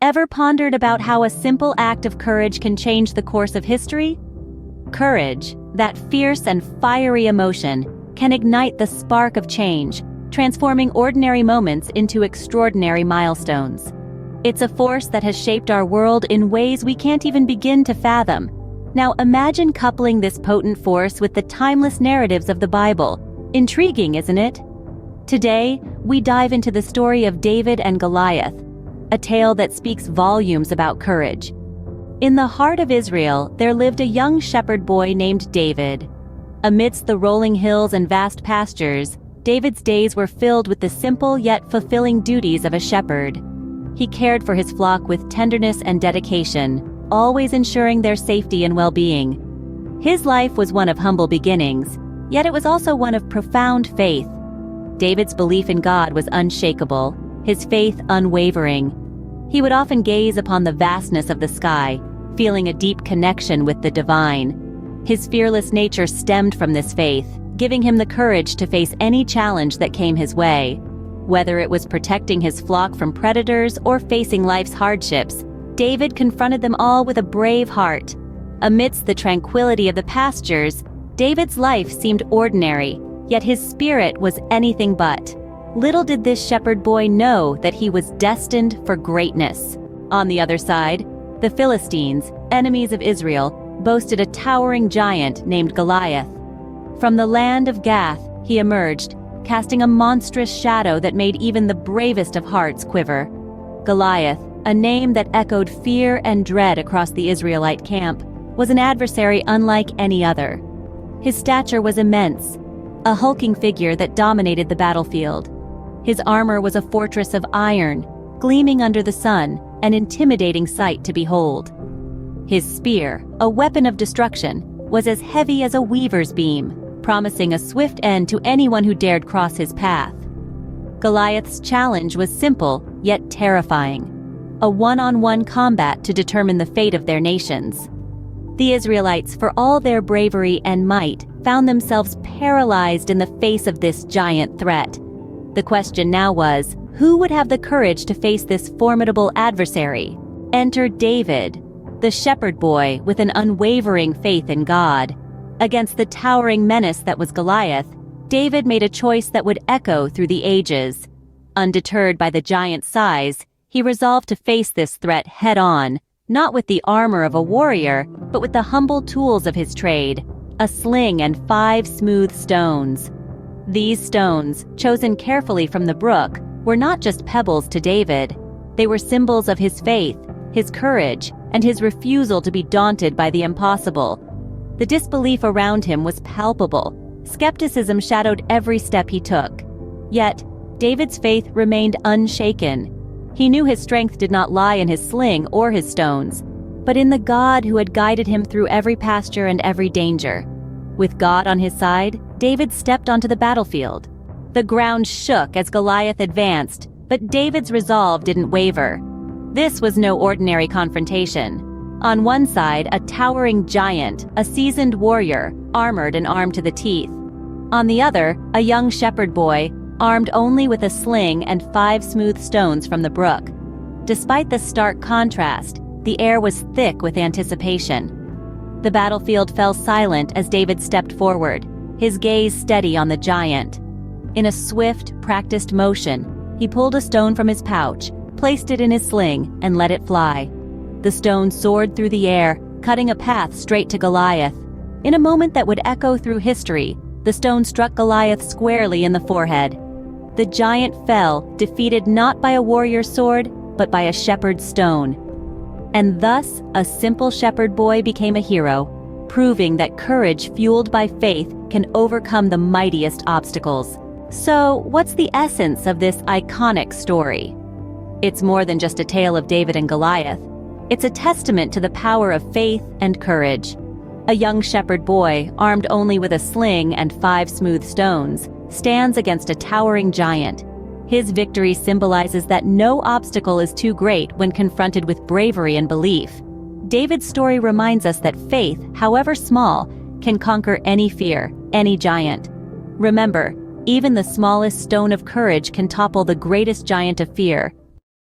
Ever pondered about how a simple act of courage can change the course of history? Courage, that fierce and fiery emotion, can ignite the spark of change, transforming ordinary moments into extraordinary milestones. It's a force that has shaped our world in ways we can't even begin to fathom. Now imagine coupling this potent force with the timeless narratives of the Bible. Intriguing, isn't it? Today, we dive into the story of David and Goliath, a tale that speaks volumes about courage. In the heart of Israel, there lived a young shepherd boy named David. Amidst the rolling hills and vast pastures, David's days were filled with the simple yet fulfilling duties of a shepherd. He cared for his flock with tenderness and dedication, always ensuring their safety and well-being. His life was one of humble beginnings, yet it was also one of profound faith. David's belief in God was unshakable, his faith unwavering. He would often gaze upon the vastness of the sky, feeling a deep connection with the divine. His fearless nature stemmed from this faith, giving him the courage to face any challenge that came his way. Whether it was protecting his flock from predators or facing life's hardships, David confronted them all with a brave heart. Amidst the tranquility of the pastures, David's life seemed ordinary, yet his spirit was anything but. Little did this shepherd boy know that he was destined for greatness. On the other side, the Philistines, enemies of Israel, boasted a towering giant named Goliath. From the land of Gath, he emerged, casting a monstrous shadow that made even the bravest of hearts quiver. Goliath, a name that echoed fear and dread across the Israelite camp, was an adversary unlike any other. His stature was immense, a hulking figure that dominated the battlefield. His armor was a fortress of iron, gleaming under the sun, an intimidating sight to behold. His spear, a weapon of destruction, was as heavy as a weaver's beam, promising a swift end to anyone who dared cross his path. Goliath's challenge was simple, yet terrifying: a one-on-one combat to determine the fate of their nations. The Israelites, for all their bravery and might, found themselves paralyzed in the face of this giant threat. The question now was, who would have the courage to face this formidable adversary? Enter David, the shepherd boy with an unwavering faith in God. Against the towering menace that was Goliath, David made a choice that would echo through the ages. Undeterred by the giant's size, he resolved to face this threat head-on, not with the armor of a warrior, but with the humble tools of his trade, a sling and 5 smooth stones. These stones, chosen carefully from the brook, were not just pebbles to David. They were symbols of his faith, his courage, and his refusal to be daunted by the impossible. The disbelief around him was palpable. Skepticism shadowed every step he took. Yet, David's faith remained unshaken. He knew his strength did not lie in his sling or his stones, but in the God who had guided him through every pasture and every danger. With God on his side, David stepped onto the battlefield. The ground shook as Goliath advanced, but David's resolve didn't waver. This was no ordinary confrontation. On one side, a towering giant, a seasoned warrior, armored and armed to the teeth. On the other, a young shepherd boy, armed only with a sling and 5 smooth stones from the brook. Despite the stark contrast, the air was thick with anticipation. The battlefield fell silent as David stepped forward, his gaze steady on the giant. In a swift, practiced motion, he pulled a stone from his pouch, placed it in his sling, and let it fly. The stone soared through the air, cutting a path straight to Goliath. In a moment that would echo through history, the stone struck Goliath squarely in the forehead. The giant fell, defeated not by a warrior's sword, but by a shepherd's stone. And thus, a simple shepherd boy became a hero, proving that courage fueled by faith can overcome the mightiest obstacles. So, what's the essence of this iconic story? It's more than just a tale of David and Goliath. It's a testament to the power of faith and courage. A young shepherd boy, armed only with a sling and 5 smooth stones, stands against a towering giant. His victory symbolizes that no obstacle is too great when confronted with bravery and belief. David's story reminds us that faith, however small, can conquer any fear, any giant. Remember, even the smallest stone of courage can topple the greatest giant of fear,